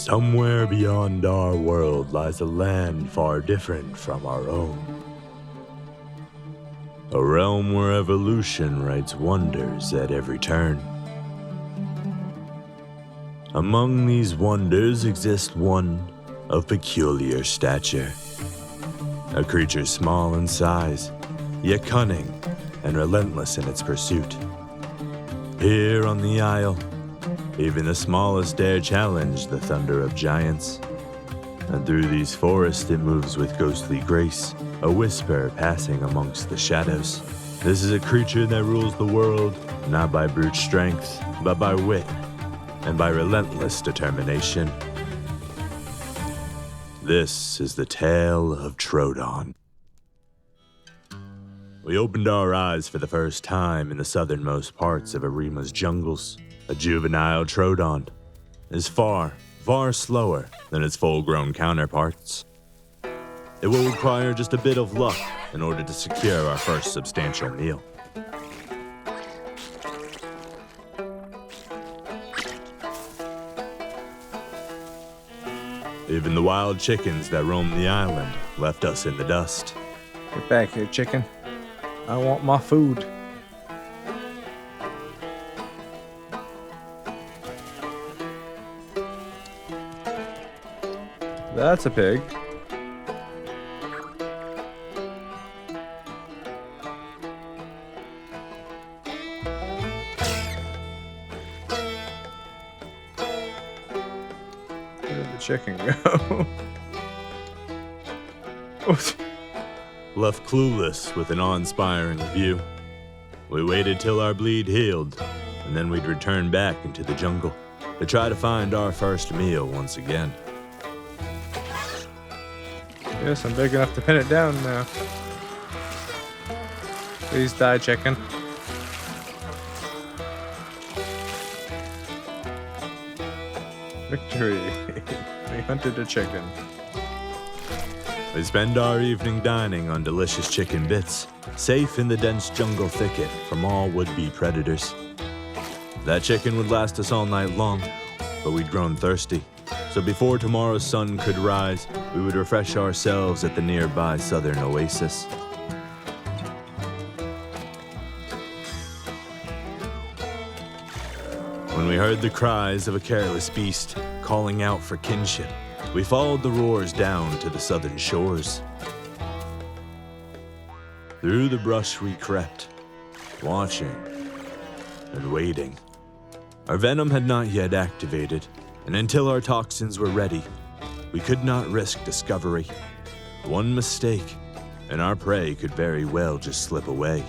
Somewhere beyond our world lies a land far different from our own. A realm where evolution writes wonders at every turn. Among these wonders exists one of peculiar stature. A creature small in size, yet cunning and relentless in its pursuit. Here on the Isle, even the smallest dare challenge the thunder of giants. And through these forests it moves with ghostly grace, a whisper passing amongst the shadows. This is a creature that rules the world, not by brute strength, but by wit, and by relentless determination. This is the tale of Troodon. We opened our eyes for the first time in the southernmost parts of Evrima's jungles. A juvenile Troodon is far, far slower than its full-grown counterparts. It will require just a bit of luck in order to secure our first substantial meal. Even the wild chickens that roam the island left us in the dust. Get back here, chicken. I want my food. That's a pig. Where did the chicken go? Left clueless with an awe-inspiring view, we waited till our bleed healed, and then we'd return back into the jungle to try to find our first meal once again. Yes, I'm big enough to pin it down now. Please die, chicken. Victory. We hunted a chicken. We spend our evening dining on delicious chicken bits, safe in the dense jungle thicket from all would-be predators. That chicken would last us all night long, but we'd grown thirsty. So before tomorrow's sun could rise, we would refresh ourselves at the nearby southern oasis. When we heard the cries of a careless beast calling out for kinship, we followed the roars down to the southern shores. Through the brush we crept, watching and waiting. Our venom had not yet activated, and until our toxins were ready, we could not risk discovery. One mistake, and our prey could very well just slip away.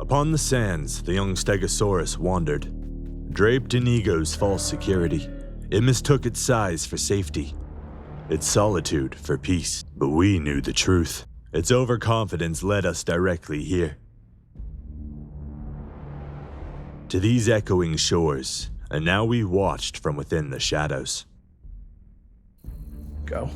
Upon the sands, the young Stegosaurus wandered. Draped in ego's false security, it mistook its size for safety, its solitude for peace. But we knew the truth. Its overconfidence led us directly here. To these echoing shores, and now we watched from within the shadows. Go.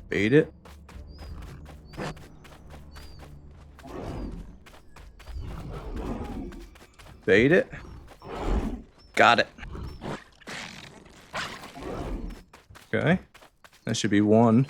Bait it. Bait it. Got it. Okay. That should be one.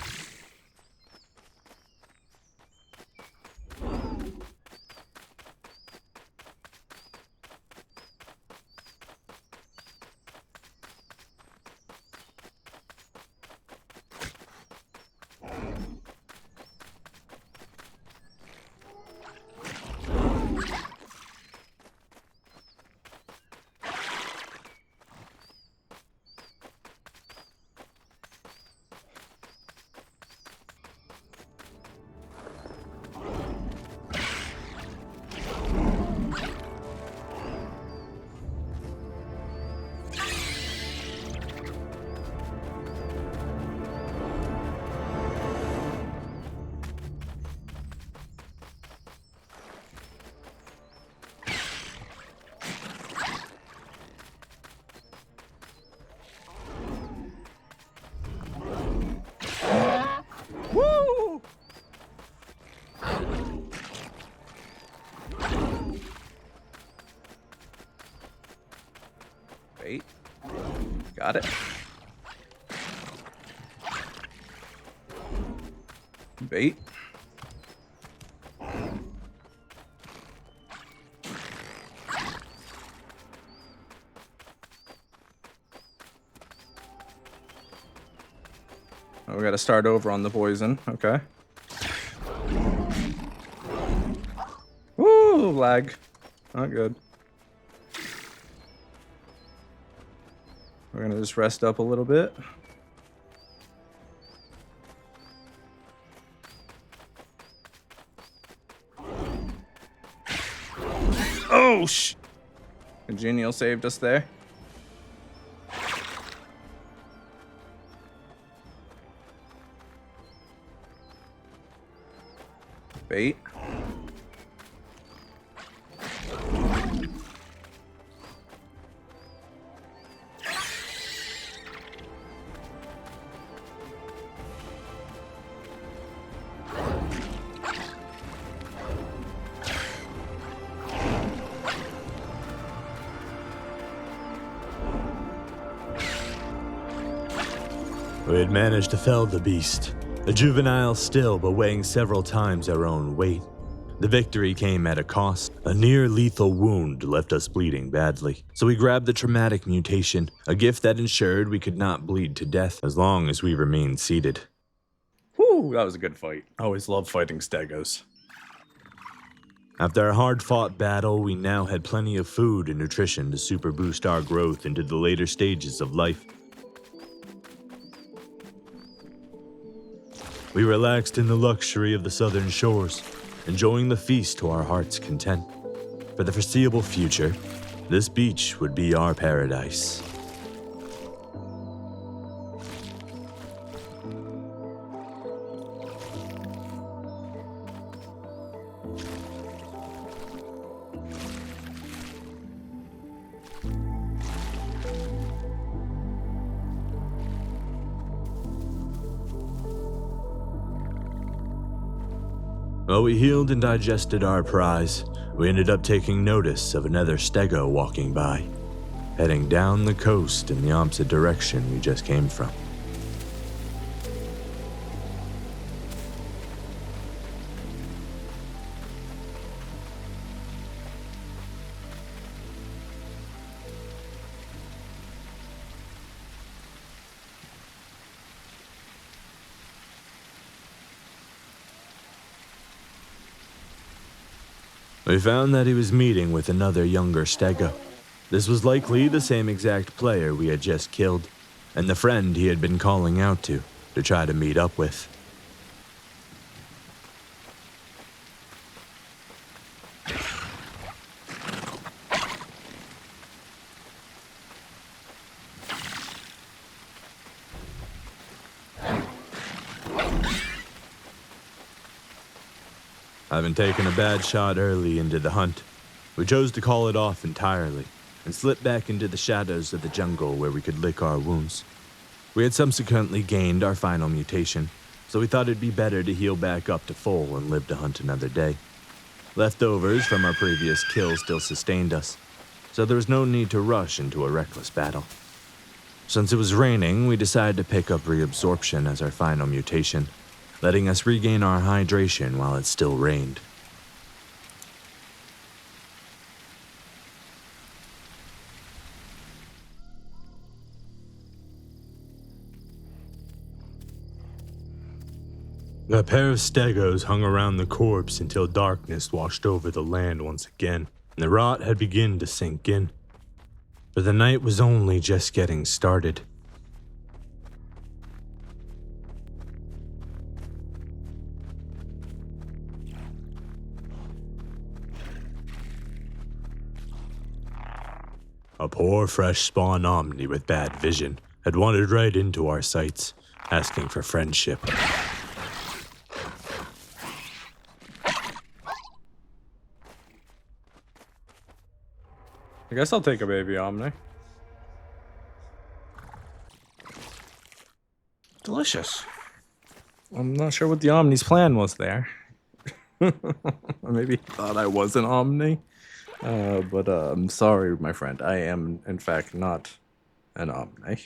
Got it. Bait. Oh, we gotta start over on the poison. Okay. Woo, lag. Not good. We're gonna just rest up a little bit. Oh, Congenial saved us there. Bait. We had managed to fell the beast, a juvenile still, but weighing several times our own weight. The victory came at a cost. A near-lethal wound left us bleeding badly, so we grabbed the traumatic mutation, a gift that ensured we could not bleed to death as long as we remained seated. Whew, that was a good fight. I always love fighting stegos. After a hard-fought battle, we now had plenty of food and nutrition to super boost our growth into the later stages of life. We relaxed in the luxury of the southern shores, enjoying the feast to our heart's content. For the foreseeable future, this beach would be our paradise. While we healed and digested our prize, we ended up taking notice of another stego walking by, heading down the coast in the opposite direction we just came from. We found that he was meeting with another younger stego. This was likely the same exact player we had just killed, and the friend he had been calling out to try to meet up with. Having taken a bad shot early into the hunt, we chose to call it off entirely and slip back into the shadows of the jungle where we could lick our wounds. We had subsequently gained our final mutation, so we thought it'd be better to heal back up to full and live to hunt another day. Leftovers from our previous kill still sustained us, so there was no need to rush into a reckless battle. Since it was raining, we decided to pick up reabsorption as our final mutation, letting us regain our hydration while it still rained. A pair of stegos hung around the corpse until darkness washed over the land once again, and the rot had begun to sink in. But the night was only just getting started. A poor fresh spawn omni with bad vision had wandered right into our sights, asking for friendship. I guess I'll take a baby omni. Delicious. I'm not sure what the omni's plan was there. Maybe thought I was an omni. But I'm sorry, my friend. I am, in fact, not An Omni.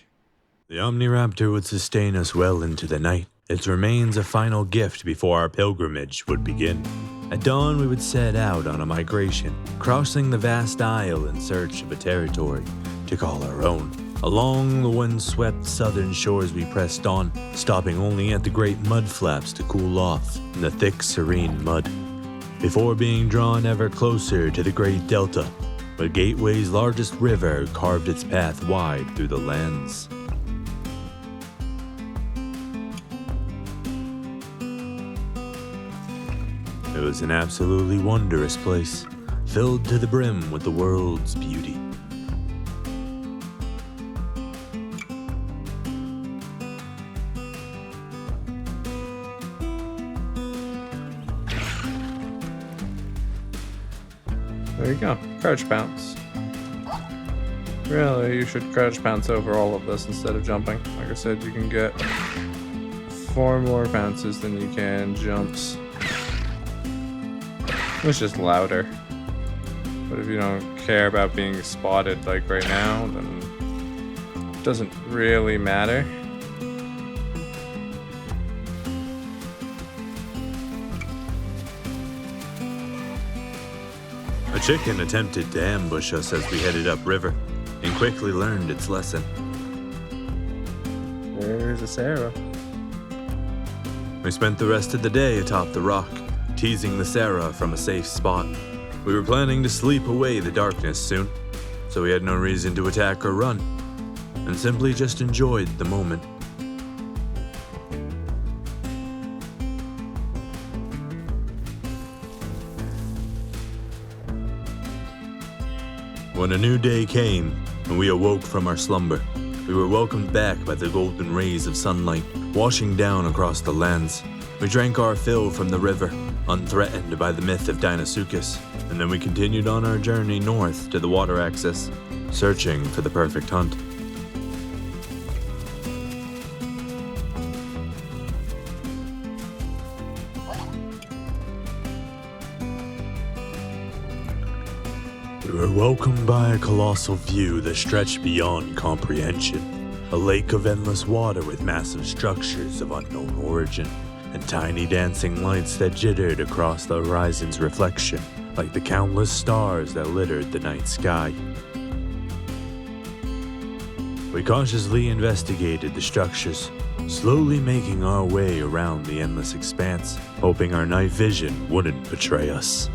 The Omniraptor would sustain us well into the night. Its remains a final gift before our pilgrimage would begin. At dawn, we would set out on a migration, crossing the vast isle in search of a territory to call our own. Along the wind-swept southern shores we pressed on, stopping only at the great mud flaps to cool off in the thick, serene mud, before being drawn ever closer to the great delta, where Gateway's largest river carved its path wide through the lands. It was an absolutely wondrous place, filled to the brim with the world's beauty. There you go. Crouch bounce. Really, you should crouch bounce over all of this instead of jumping. Like I said, you can get 4 more bounces than you can jumps. It's just louder. But if you don't care about being spotted like right now, then it doesn't really matter. A chicken attempted to ambush us as we headed upriver, and quickly learned its lesson. There's a Sarah. We spent the rest of the day atop the rock, teasing the Sarah from a safe spot. We were planning to sleep away the darkness soon, so we had no reason to attack or run, and simply just enjoyed the moment. When a new day came, and we awoke from our slumber, we were welcomed back by the golden rays of sunlight washing down across the lands. We drank our fill from the river, unthreatened by the myth of Deinosuchus, and then we continued on our journey north to the water axis, searching for the perfect hunt. We were welcomed by a colossal view that stretched beyond comprehension. A lake of endless water with massive structures of unknown origin, and tiny dancing lights that jittered across the horizon's reflection, like the countless stars that littered the night sky. We cautiously investigated the structures, slowly making our way around the endless expanse, hoping our night vision wouldn't betray us.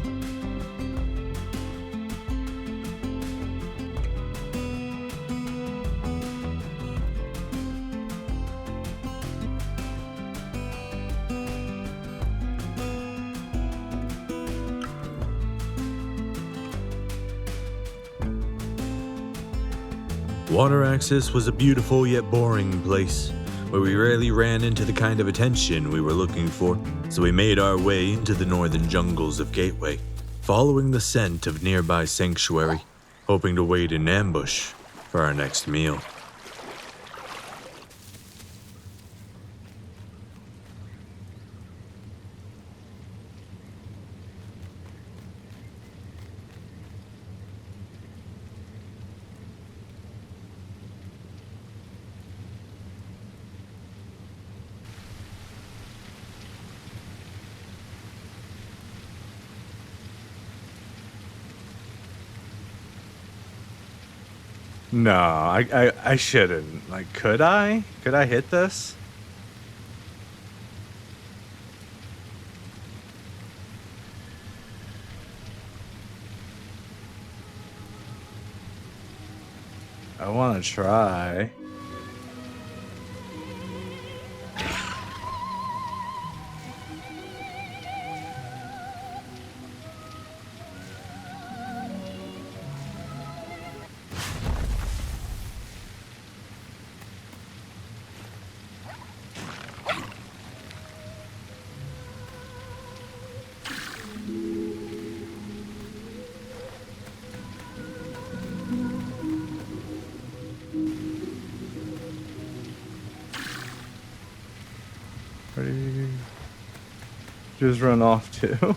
Water Axis was a beautiful yet boring place, where we rarely ran into the kind of attention we were looking for, so we made our way into the northern jungles of Gateway, following the scent of nearby sanctuary, hoping to wait in ambush for our next meal. No, I shouldn't. Like, could I? Could I hit this? I want to try. Where do you just run off to?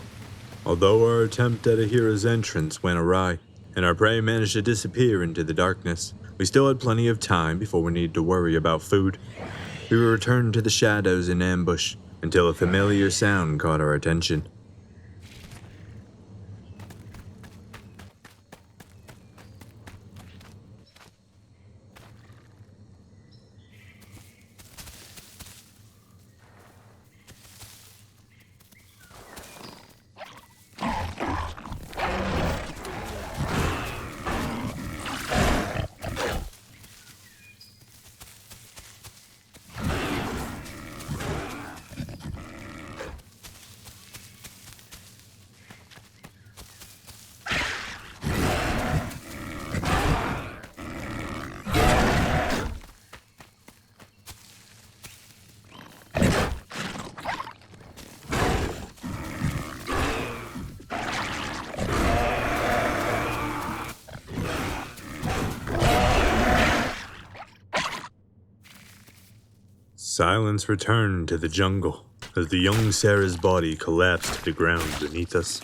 Although our attempt at Ahira's entrance went awry, and our prey managed to disappear into the darkness, we still had plenty of time before we needed to worry about food. We would return to the shadows in ambush until a familiar sound caught our attention. Silence returned to the jungle as the young Sarah's body collapsed to the ground beneath us.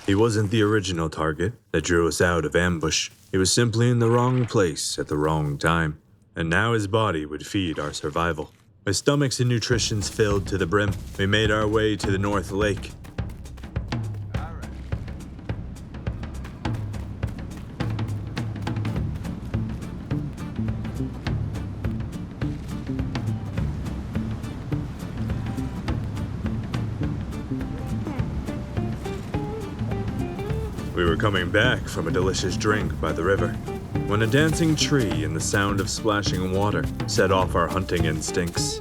He wasn't the original target that drew us out of ambush. He was simply in the wrong place at the wrong time, and now his body would feed our survival. With stomachs and nutritions filled to the brim, we made our way to the North Lake. We were coming back from a delicious drink by the river, when a dancing tree and the sound of splashing water set off our hunting instincts.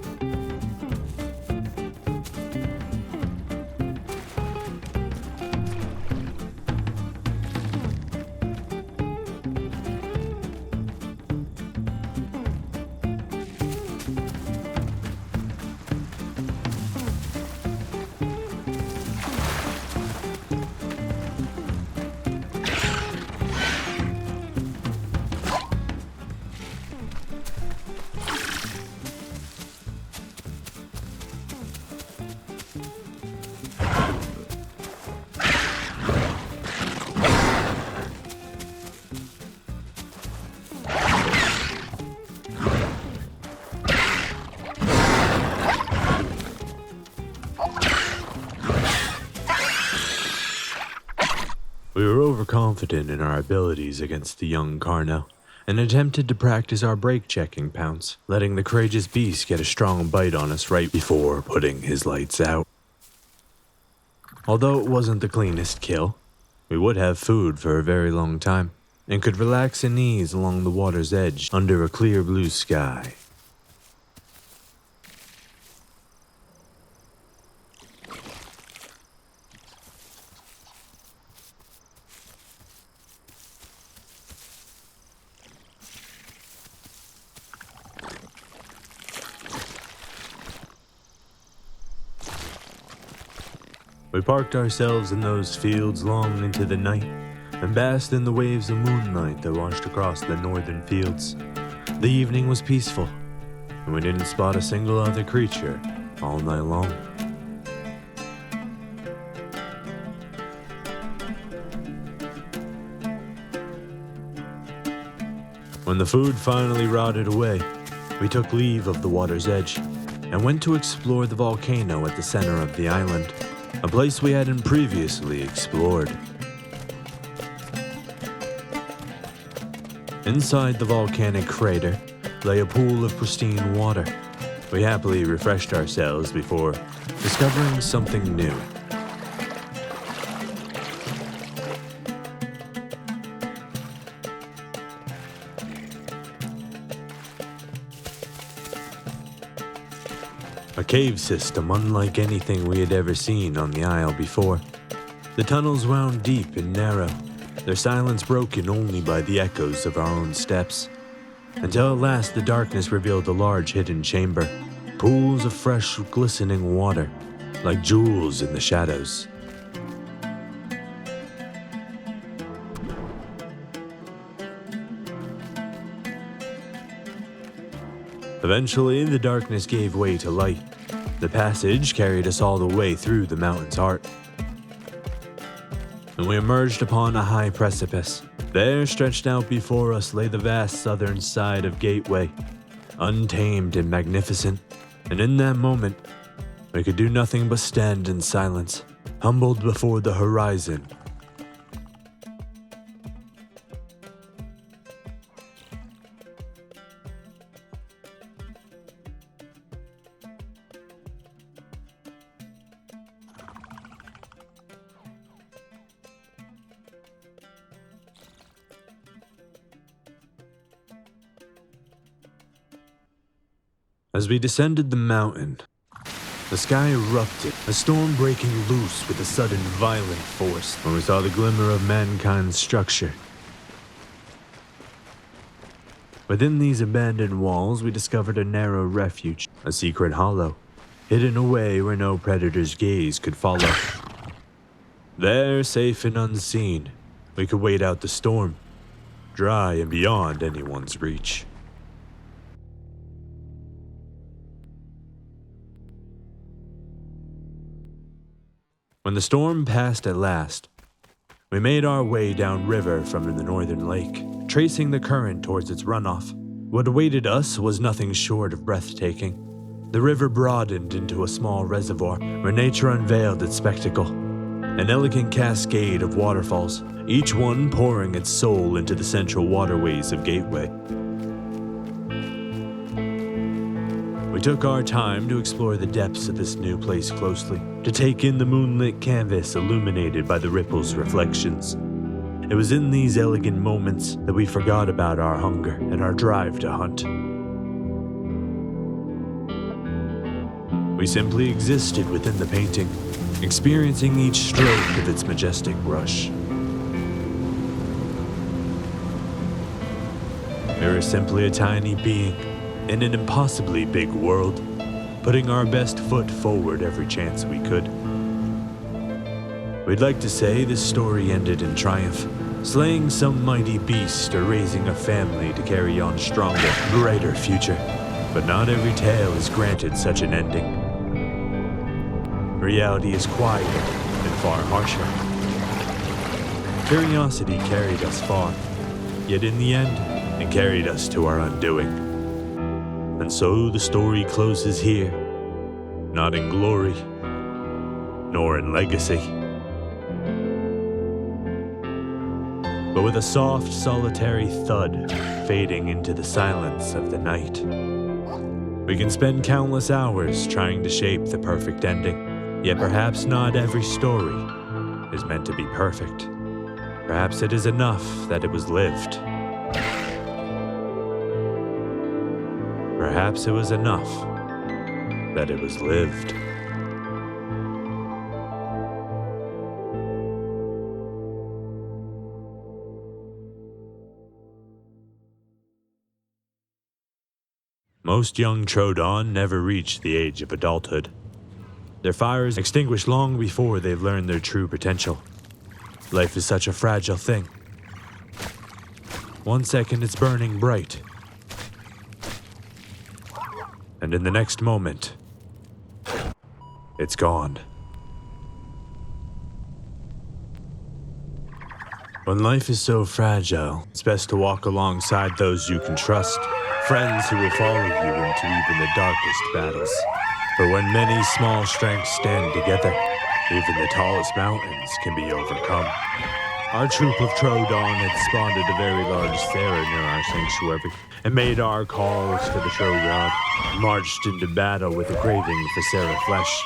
We were overconfident in our abilities against the young Carno, and attempted to practice our break-checking pounce, letting the courageous beast get a strong bite on us right before putting his lights out. Although it wasn't the cleanest kill, we would have food for a very long time, and could relax and ease along the water's edge under a clear blue sky. We parked ourselves in those fields long into the night, and basked in the waves of moonlight that washed across the northern fields. The evening was peaceful, and we didn't spot a single other creature all night long. When the food finally rotted away, we took leave of the water's edge, and went to explore the volcano at the center of the island, a place we hadn't previously explored. Inside the volcanic crater lay a pool of pristine water. We happily refreshed ourselves before discovering something new. A cave system unlike anything we had ever seen on the Isle before. The tunnels wound deep and narrow, their silence broken only by the echoes of our own steps, until at last the darkness revealed a large hidden chamber, pools of fresh, glistening water, like jewels in the shadows. Eventually, the darkness gave way to light. The passage carried us all the way through the mountain's heart, and we emerged upon a high precipice, There, stretched out before us, lay the vast southern side of Gateway, untamed and magnificent, and in that moment, we could do nothing but stand in silence, humbled before the horizon. As we descended the mountain, the sky erupted, a storm breaking loose with a sudden violent force when we saw the glimmer of mankind's structure. Within these abandoned walls, we discovered a narrow refuge, a secret hollow, hidden away where no predator's gaze could follow. There, safe and unseen, we could wait out the storm, dry and beyond anyone's reach. When the storm passed at last, we made our way downriver from the northern lake, tracing the current towards its runoff. What awaited us was nothing short of breathtaking. The river broadened into a small reservoir where nature unveiled its spectacle, an elegant cascade of waterfalls, each one pouring its soul into the central waterways of Gateway. We took our time to explore the depths of this new place closely, to take in the moonlit canvas illuminated by the ripples' reflections. It was in these elegant moments that we forgot about our hunger and our drive to hunt. We simply existed within the painting, experiencing each stroke of its majestic brush. We were simply a tiny being in an impossibly big world, putting our best foot forward every chance we could. We'd like to say this story ended in triumph, slaying some mighty beast or raising a family to carry on stronger, brighter future. But not every tale is granted such an ending. Reality is quieter and far harsher. Curiosity carried us far, yet in the end, it carried us to our undoing. And so the story closes here, not in glory, nor in legacy, but with a soft, solitary thud fading into the silence of the night. We can spend countless hours trying to shape the perfect ending, yet perhaps not every story is meant to be perfect. Perhaps it is enough that it was lived. Perhaps it was enough that it was lived. Most young Troodon never reach the age of adulthood. Their fires extinguish long before they've learned their true potential. Life is such a fragile thing. One second it's burning bright, and in the next moment, it's gone. When life is so fragile, it's best to walk alongside those you can trust, friends who will follow you into even the darkest battles. For when many small strengths stand together, even the tallest mountains can be overcome. Our troop of Troodon had spawned a very large Sarah near our sanctuary, and made our calls to the Troodon, marched into battle with a craving for Sarah flesh.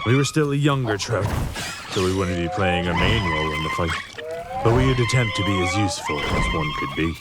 We were still a younger Tro, so we wouldn't be playing a main role in the fight, but we would attempt to be as useful as one could be.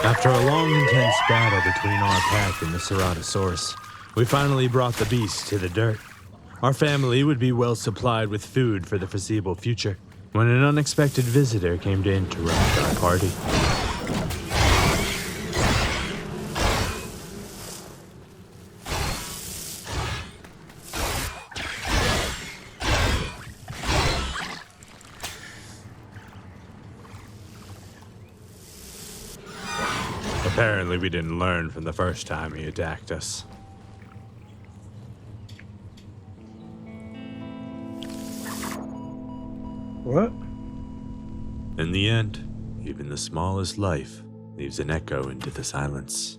After a long, intense battle between our pack and the Ceratosaurus, we finally brought the beast to the dirt. Our family would be well supplied with food for the foreseeable future when an unexpected visitor came to interrupt our party. Apparently, we didn't learn from the first time he attacked us. What? In the end, even the smallest life leaves an echo into the silence.